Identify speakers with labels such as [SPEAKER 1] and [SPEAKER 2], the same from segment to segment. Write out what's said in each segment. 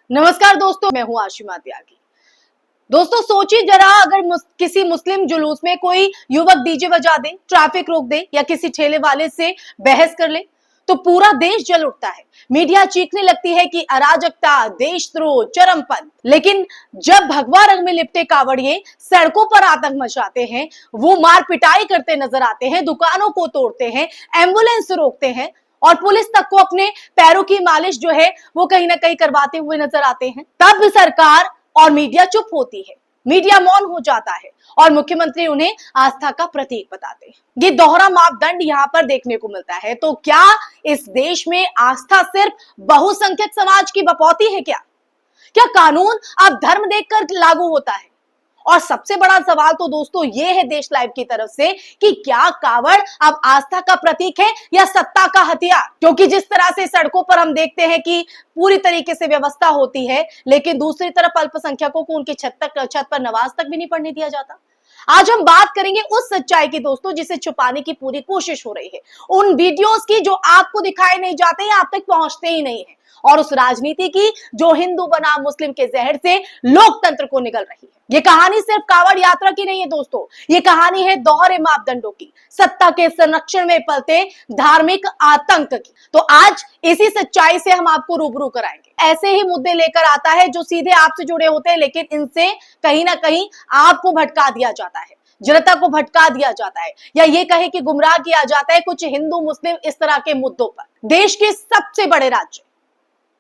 [SPEAKER 1] नमस्कार दोस्तों, मैं हूं आशिमा त्यागी। दोस्तों सोचिए जरा, अगर किसी मुस्लिम जुलूस में कोई युवक डीजे बजा दे, ट्रैफिक रोक दे या किसी ठेले वाले से बहस कर ले तो पूरा देश जल उठता है। मीडिया चीखने लगती है कि अराजकता, देशद्रोह, चरमपंथ। लेकिन जब भगवा रंग में लिपटे कावड़िए सड़कों पर आतंक मचाते हैं, वो मार पिटाई करते नजर आते हैं, दुकानों को तोड़ते हैं, एम्बुलेंस रोकते हैं और पुलिस तक को अपने पैरों की मालिश जो है वो कहीं ना कहीं करवाते हुए नजर आते हैं, तब भी सरकार और मीडिया चुप होती है। मीडिया मौन हो जाता है और मुख्यमंत्री उन्हें आस्था का प्रतीक बताते हैं। ये दोहरा मापदंड यहाँ पर देखने को मिलता है। तो क्या इस देश में आस्था सिर्फ बहुसंख्यक समाज की बपौती है? क्या कानून अब धर्म देखकर लागू होता है? और सबसे बड़ा सवाल तो दोस्तों ये है देश लाइव की तरफ से कि क्या कावड़ अब आस्था का प्रतीक है या सत्ता का हथियार? क्योंकि जिस तरह से सड़कों पर हम देखते हैं कि पूरी तरीके से व्यवस्था होती है, लेकिन दूसरी तरफ अल्पसंख्यकों को उनकी छत पर नमाज तक भी नहीं पढ़ने दिया जाता। आज हम बात करेंगे उस सच्चाई की दोस्तों जिसे छुपाने की पूरी कोशिश हो रही है, उन वीडियोस की जो आपको दिखाए नहीं जाते हैं, आप तक पहुंचते ही नहीं है, और उस राजनीति की जो हिंदू बनाम मुस्लिम के जहर से लोकतंत्र को निगल रही है। ये कहानी सिर्फ कावड़ यात्रा की नहीं है दोस्तों, ये कहानी है दोहरे मापदंडों की, सत्ता के संरक्षण में पलते धार्मिक आतंक की। तो आज इसी सच्चाई से हम आपको रूबरू कराएंगे। ऐसे ही मुद्दे लेकर आता है जो सीधे आपसे जुड़े होते हैं, लेकिन इनसे कहीं ना कहीं आपको भटका दिया जाता है, जनता को भटका दिया जाता है, या ये कहे कि गुमराह किया जाता है कुछ हिंदू मुस्लिम इस तरह के मुद्दों पर। देश के सबसे बड़े राज्य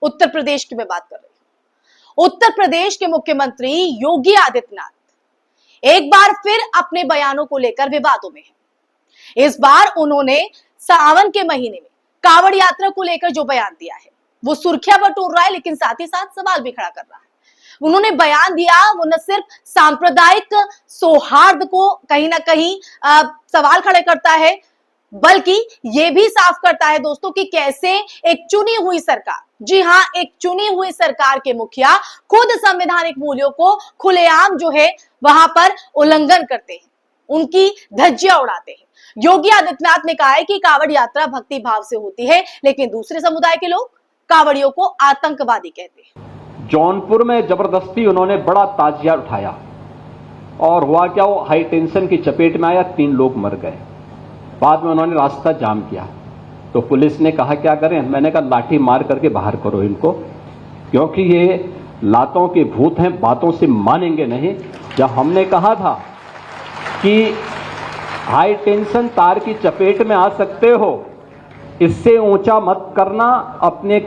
[SPEAKER 1] उत्तर प्रदेश की मैं बात कर रही हूं। उत्तर प्रदेश के मुख्यमंत्री योगी आदित्यनाथ एक बार फिर अपने बयानों को लेकर विवादों में हैं। इस बार उन्होंने सावन के महीने में कावड़ यात्रा को लेकर जो बयान दिया है वो सुर्खियां बटोर रहा है, लेकिन साथ ही साथ सवाल भी खड़ा कर रहा है। उन्होंने बयान दिया वो न सिर्फ सांप्रदायिक सौहार्द को कहीं ना कहीं सवाल खड़े करता है, बल्कि ये भी साफ करता है दोस्तों कि कैसे एक चुनी हुई सरकार, जी हां, एक चुनी हुई सरकार के मुखिया खुद संवैधानिक मूल्यों को खुलेआम जो है वहां पर उल्लंघन करते हैं, उनकी धज्जियां उड़ाते हैं। योगी आदित्यनाथ ने कहा है कि कावड़ यात्रा भक्ति भाव से होती है, लेकिन दूसरे समुदाय के लोग कावड़ियों को आतंकवादी कहते हैं।
[SPEAKER 2] जौनपुर में जबरदस्ती उन्होंने बड़ा ताजिया उठाया और हुआ क्या, वो हाई टेंशन की चपेट में आया, 3 लोग मर गए। बाद में उन्होंने रास्ता जाम किया तो पुलिस ने कहा क्या करें, मैंने कहा लाठी मार करके बाहर करो इनको, क्योंकि ये लातों के भूत हैं, बातों से मानेंगे नहीं। जब हमने कहा था कि हाई टेंशन तार की चपेट में आ सकते हो, इससे ऊंचा मत करना, अपने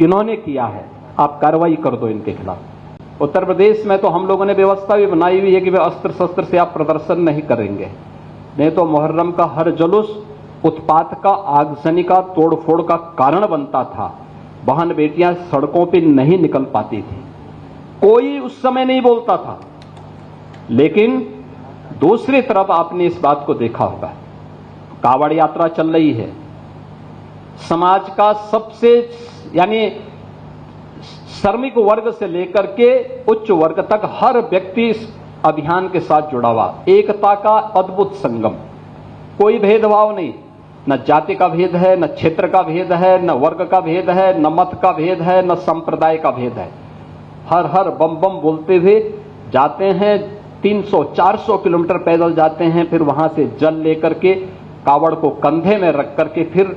[SPEAKER 2] इन्होंने किया है, आप कार्रवाई कर दो इनके खिलाफ। उत्तर प्रदेश में तो हम लोगों ने व्यवस्था भी बनाई हुई है कि वे अस्त्र शस्त्र से आप प्रदर्शन नहीं करेंगे, नहीं तो मुहर्रम का हर जुलूस उत्पात का, आगजनी का, तोड़फोड़ का कारण बनता था। बहन बेटियां सड़कों पे नहीं निकल पाती थी, कोई उस समय नहीं बोलता था। लेकिन दूसरी तरफ आपने इस बात को देखा होगा, कावड़ यात्रा चल रही है, समाज का सबसे यानी श्रमिक वर्ग से लेकर के उच्च वर्ग तक हर व्यक्ति इस अभियान के साथ जुड़ा हुआ, एकता का अद्भुत संगम, कोई भेदभाव नहीं, न जाति का भेद है, न क्षेत्र का भेद है, न वर्ग का भेद है, न मत का भेद है, न संप्रदाय का भेद है। हर हर बम बम बोलते हुए जाते हैं, 300-400 किलोमीटर पैदल जाते हैं, फिर वहां से जल लेकर के कावड़ को कंधे में रख करके फिर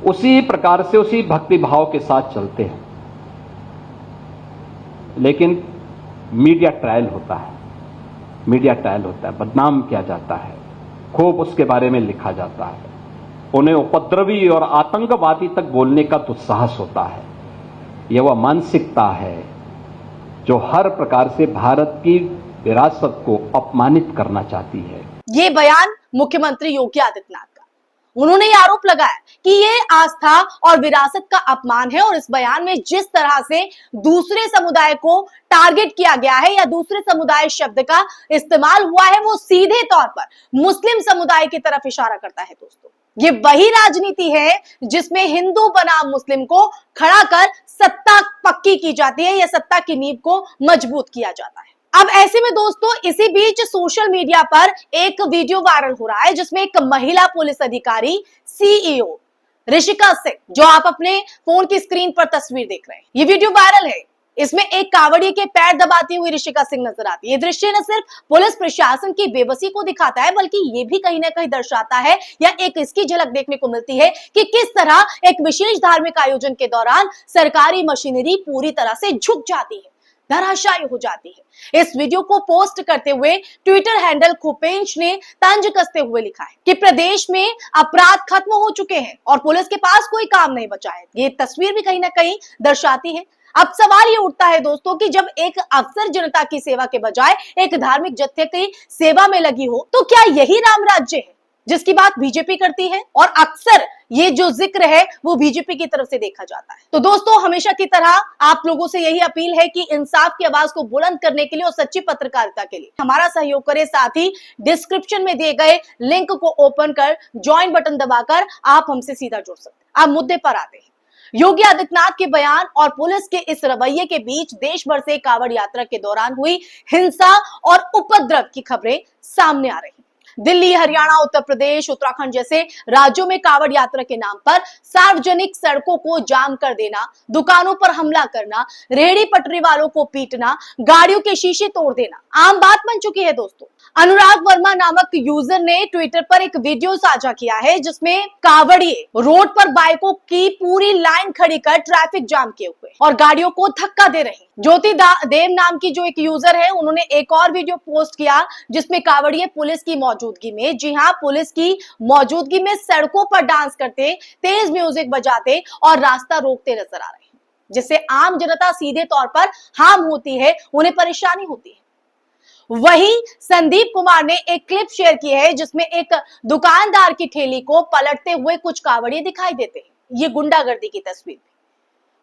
[SPEAKER 2] उसी प्रकार से उसी भक्ति भाव के साथ चलते हैं। लेकिन मीडिया ट्रायल होता है, मीडिया ट्रायल होता है, बदनाम किया जाता है, खूब उसके बारे में लिखा जाता है, उन्हें उपद्रवी और आतंकवादी तक बोलने का दुस्साहस होता है। यह वह मानसिकता है जो हर प्रकार से भारत की विरासत को अपमानित करना चाहती है।
[SPEAKER 1] ये बयान मुख्यमंत्री योगी आदित्यनाथ का, उन्होंने आरोप लगाया कि ये आस्था और विरासत का अपमान है, और इस बयान में जिस तरह से दूसरे समुदाय को टारगेट किया गया है या दूसरे समुदाय शब्द का इस्तेमाल हुआ है, वो सीधे तौर पर मुस्लिम समुदाय की तरफ इशारा करता है। दोस्तों ये वही राजनीति है जिसमें हिंदू बनाम मुस्लिम को खड़ा कर सत्ता पक्की की जाती है या सत्ता की नींव को मजबूत किया जाता है। अब ऐसे में दोस्तों इसी बीच सोशल मीडिया पर एक वीडियो वायरल हो रहा है जिसमें एक महिला पुलिस अधिकारी सीईओ ऋषिका सिंह, जो आप अपने फोन की स्क्रीन पर तस्वीर देख रहे हैं, ये वीडियो वायरल है। इसमें एक कावड़िए के पैर दबाती हुई ऋषिका सिंह नजर आती है। ये दृश्य न सिर्फ पुलिस प्रशासन की बेबसी को दिखाता है, बल्कि ये भी कहीं ना कहीं दर्शाता है या एक इसकी झलक देखने को मिलती है कि किस तरह एक विशेष धार्मिक आयोजन के दौरान सरकारी मशीनरी पूरी तरह से झुक जाती है, धराशायी हो जाती है। इस वीडियो को पोस्ट करते हुए ट्विटर हैंडल खुपेंश ने तंज कसते हुए लिखा है कि प्रदेश में अपराध खत्म हो चुके हैं और पुलिस के पास कोई काम नहीं बचा है। ये तस्वीर भी कहीं ना कहीं दर्शाती है। अब सवाल ये उठता है दोस्तों कि जब एक अफसर जनता की सेवा के बजाय एक धार्मिक जत्थे की सेवा में लगी हो, तो क्या यही राम राज्य है जिसकी बात बीजेपी करती है? और अक्सर ये जो जिक्र है वो बीजेपी की तरफ से देखा जाता है। तो दोस्तों, हमेशा की तरह आप लोगों से यही अपील है कि इंसाफ की आवाज को बुलंद करने के लिए और सच्ची पत्रकारिता के लिए हमारा सहयोग करें। साथ ही डिस्क्रिप्शन में दिए गए लिंक को ओपन कर ज्वाइन बटन दबाकर आप हमसे सीधा जुड़ सकते हैं। अब मुद्दे पर आते हैं। योगी आदित्यनाथ के बयान और पुलिस के इस रवैये के बीच देश भर से कांवड़ यात्रा के दौरान हुई हिंसा और उपद्रव की खबरें सामने आ रही। दिल्ली, हरियाणा, उत्तर प्रदेश, उत्तराखंड जैसे राज्यों में कांवड़ यात्रा के नाम पर सार्वजनिक सड़कों को जाम कर देना, दुकानों पर हमला करना, रेहड़ी पटरी वालों को पीटना, गाड़ियों के शीशे तोड़ देना आम बात बन चुकी है दोस्तों। अनुराग वर्मा नामक यूजर ने ट्विटर पर एक वीडियो साझा किया है जिसमें कांवड़िए रोड पर बाइकों की पूरी लाइन खड़ी कर ट्रैफिक जाम किए हुए और गाड़ियों को धक्का दे रहे। ज्योति देव नाम की जो एक यूजर है, उन्होंने एक और वीडियो पोस्ट किया जिसमें कांवड़िए पुलिस की मौजूदगी में, जी हां, पुलिस की मौजूदगी में सड़कों पर डांस करते, तेज म्यूजिक बजाते और रास्ता रोकते नजर आ रहे हैं, जिससे आम जनता सीधे तौर पर हार्म होती है, उन्हें परेशानी होती है। वहीं संदीप कुमार ने एक क्लिप शेयर की है जिसमें एक दुकानदार की ठेली को पलटते हुए कुछ कांवड़िए दिखाई देते हैं। ये गुंडागर्दी की तस्वीर थी,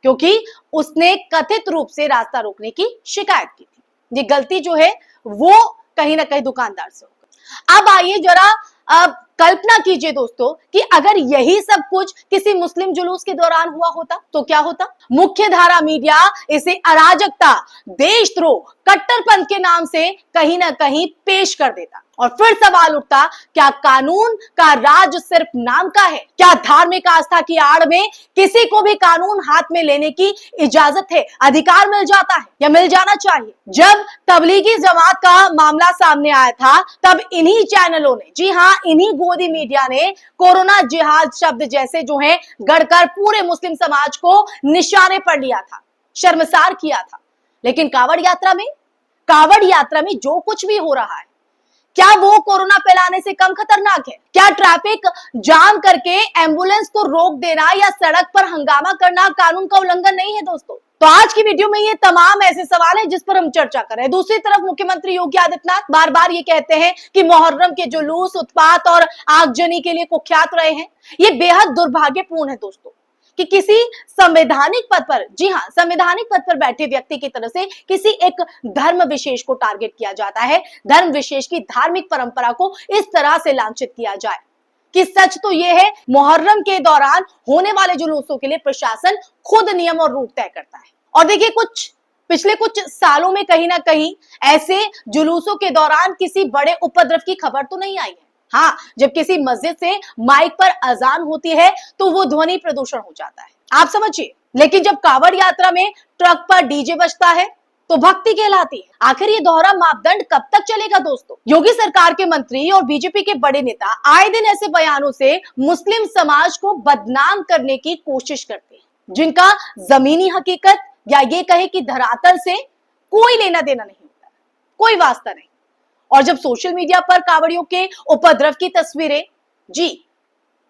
[SPEAKER 1] क्योंकि उसने कथित रूप से रास्ता रोकने की शिकायत की थी। ये गलती जो है वो कहीं ना कहीं दुकानदार से होगी। अब आइए जरा कल्पना कीजिए दोस्तों कि अगर यही सब कुछ किसी मुस्लिम जुलूस के दौरान हुआ होता तो क्या होता? मुख्य धारा मीडिया इसे अराजकता, देशद्रोह, कट्टरपंथ के नाम से कहीं ना कहीं पेश कर देता और फिर सवाल उठता, क्या कानून का राज सिर्फ नाम का है? क्या धार्मिक आस्था की आड़ में किसी को भी कानून हाथ में लेने की इजाजत है, अधिकार मिल जाता है या मिल जाना चाहिए? जब तबलीगी जमात का मामला सामने आया था तब इन्हीं चैनलों ने, जी हां, इन्हीं गोदी मीडिया ने कोरोना जिहाद शब्द जैसे जो है गढ़कर पूरे मुस्लिम समाज को निशाने पर लिया था, शर्मसार किया था। लेकिन कांवड़ यात्रा में जो कुछ भी हो रहा है, क्या वो कोरोना फैलाने से कम खतरनाक है? क्या ट्रैफिक जाम करके एम्बुलेंस को रोक देना या सड़क पर हंगामा करना कानून का उल्लंघन नहीं है दोस्तों? तो आज की वीडियो में ये तमाम ऐसे सवाल हैं जिस पर हम चर्चा कर रहे हैं। दूसरी तरफ मुख्यमंत्री योगी आदित्यनाथ बार बार ये कहते हैं कि मुहर्रम के जुलूस उत्पात और आगजनी के लिए कुख्यात रहे हैं। ये बेहद दुर्भाग्यपूर्ण है दोस्तों कि किसी संवैधानिक पद पर, जी हां, संवैधानिक पद पर बैठे व्यक्ति की तरफ से किसी एक धर्म विशेष को टारगेट किया जाता है, धर्म विशेष की धार्मिक परंपरा को इस तरह से लांछित किया जाए। कि सच तो यह है, मुहर्रम के दौरान होने वाले जुलूसों के लिए प्रशासन खुद नियम और रूट तय करता है। और देखिए, पिछले कुछ सालों में कहीं ना कहीं ऐसे जुलूसों के दौरान किसी बड़े उपद्रव की खबर तो नहीं आई है। हाँ, जब किसी मस्जिद से माइक पर अजान होती है तो वो ध्वनि प्रदूषण हो जाता है, आप समझिए। लेकिन जब कांवड़ यात्रा में ट्रक पर डीजे बजता है तो भक्ति कहलाती है। आखिर ये दोहरा मापदंड कब तक चलेगा दोस्तों? योगी सरकार के मंत्री और बीजेपी के बड़े नेता आए दिन ऐसे बयानों से मुस्लिम समाज को बदनाम करने की कोशिश करते हैं जिनका जमीनी हकीकत या ये कहे कि धरातल से कोई लेना देना नहीं होता, कोई वास्ता नहीं। और जब सोशल मीडिया पर कांवड़ियों के उपद्रव की तस्वीरें, जी,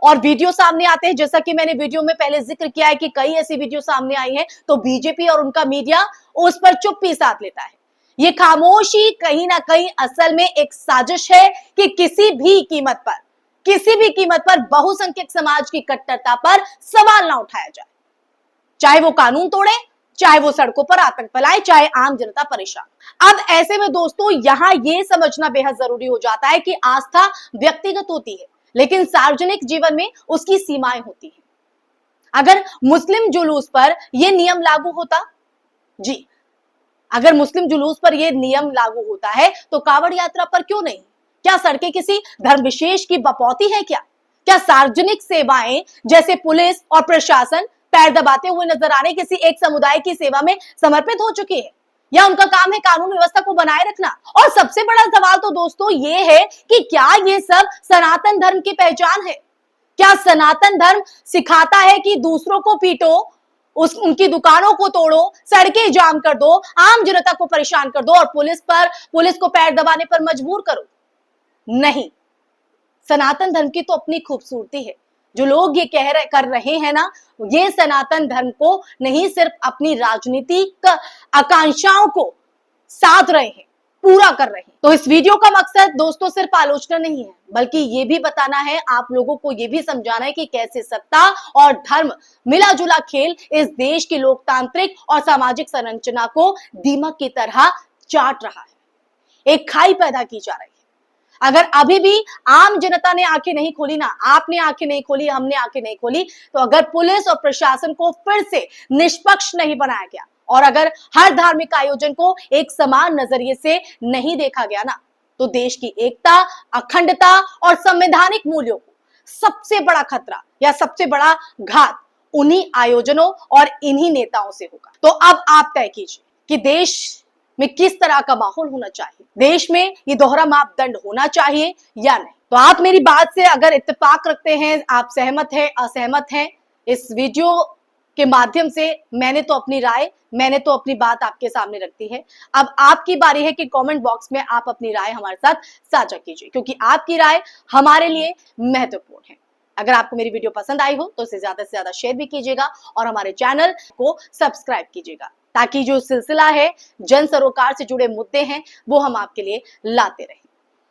[SPEAKER 1] और वीडियो सामने आते हैं, जैसा कि मैंने वीडियो में पहले जिक्र किया है कि कई ऐसी वीडियो सामने आई हैं, तो बीजेपी और उनका मीडिया उस पर चुप्पी साध लेता है। ये खामोशी कहीं ना कहीं असल में एक साजिश है कि किसी भी कीमत पर बहुसंख्यक समाज की कट्टरता पर सवाल ना उठाया जाए, चाहे वो कानून तोड़े, चाहे वो सड़कों पर आतंक फैलाए, चाहे आम जनता परेशान। अब ऐसे में दोस्तों यहां ये समझना बेहद जरूरी हो जाता है कि आस्था व्यक्तिगत होती है, लेकिन सार्वजनिक जीवन में उसकी सीमाएं होती हैं। अगर मुस्लिम जुलूस पर यह नियम लागू होता, जी, अगर मुस्लिम जुलूस पर यह नियम लागू होता है तो कांवड़ यात्रा पर क्यों नहीं? क्या सड़कें किसी धर्म विशेष की बपौती है क्या? क्या सार्वजनिक सेवाएं जैसे पुलिस और प्रशासन पैर दबाते हुए नजर आ रहे, किसी एक समुदाय की सेवा में समर्पित हो चुकी है, या उनका काम है कानून व्यवस्था को बनाए रखना। और सबसे बड़ा सवाल तो दोस्तों ये है कि क्या ये सब सनातन धर्म की पहचान है? क्या सनातन धर्म सिखाता है कि दूसरों को पीटो, उनकी दुकानों को तोड़ो, सड़कें जाम कर दो, आम जनता को परेशान कर दो और पुलिस को पैर दबाने पर मजबूर करो? नहीं, सनातन धर्म की तो अपनी खूबसूरती है। जो लोग ये कर रहे हैं ना, ये सनातन धर्म को नहीं, सिर्फ अपनी राजनीतिक आकांक्षाओं को साध रहे हैं, पूरा कर रहे हैं। तो इस वीडियो का मकसद दोस्तों सिर्फ आलोचना नहीं है, बल्कि ये भी बताना है, आप लोगों को ये भी समझाना है कि कैसे सत्ता और धर्म मिला जुला खेल इस देश की लोकतांत्रिक और सामाजिक संरचना को दीमक की तरह चाट रहा है, एक खाई पैदा की जा रही है। अगर अभी भी आम जनता ने आंखें नहीं खोली ना, आपने आंखें नहीं खोली, हमने आंखें नहीं खोली, तो अगर पुलिस और प्रशासन को फिर से निष्पक्ष नहीं बनाया गया और अगर हर धार्मिक आयोजन को एक समान नजरिए से नहीं देखा गया ना, तो देश की एकता, अखंडता और संवैधानिक मूल्यों को सबसे बड़ा खतरा या सबसे बड़ा घात उन्हीं आयोजनों और इन्हीं नेताओं से होगा। तो अब आप तय कीजिए कि देश में किस तरह का माहौल होना चाहिए, देश में ये दोहरा मापदंड होना चाहिए या नहीं। तो आप मेरी बात से अगर इत्तेफाक रखते हैं, आप सहमत हैं, असहमत हैं, इस वीडियो के माध्यम से मैंने तो अपनी बात आपके सामने रखती है। अब आपकी बारी है कि कमेंट बॉक्स में आप अपनी राय हमारे साथ साझा कीजिए, क्योंकि आपकी राय हमारे लिए महत्वपूर्ण है। अगर आपको मेरी वीडियो पसंद आई हो तो इसे ज्यादा से ज्यादा शेयर भी कीजिएगा और हमारे चैनल को सब्सक्राइब कीजिएगा, ताकि जो सिलसिला है जन सरोकार से जुड़े मुद्दे हैं वो हम आपके लिए लाते रहें।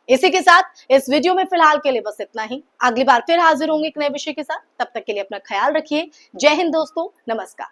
[SPEAKER 1] इसी के साथ इस वीडियो में फिलहाल के लिए बस इतना ही। अगली बार फिर हाजिर होंगे एक नए विषय के साथ। तब तक के लिए अपना ख्याल रखिए। जय हिंद दोस्तों, नमस्कार।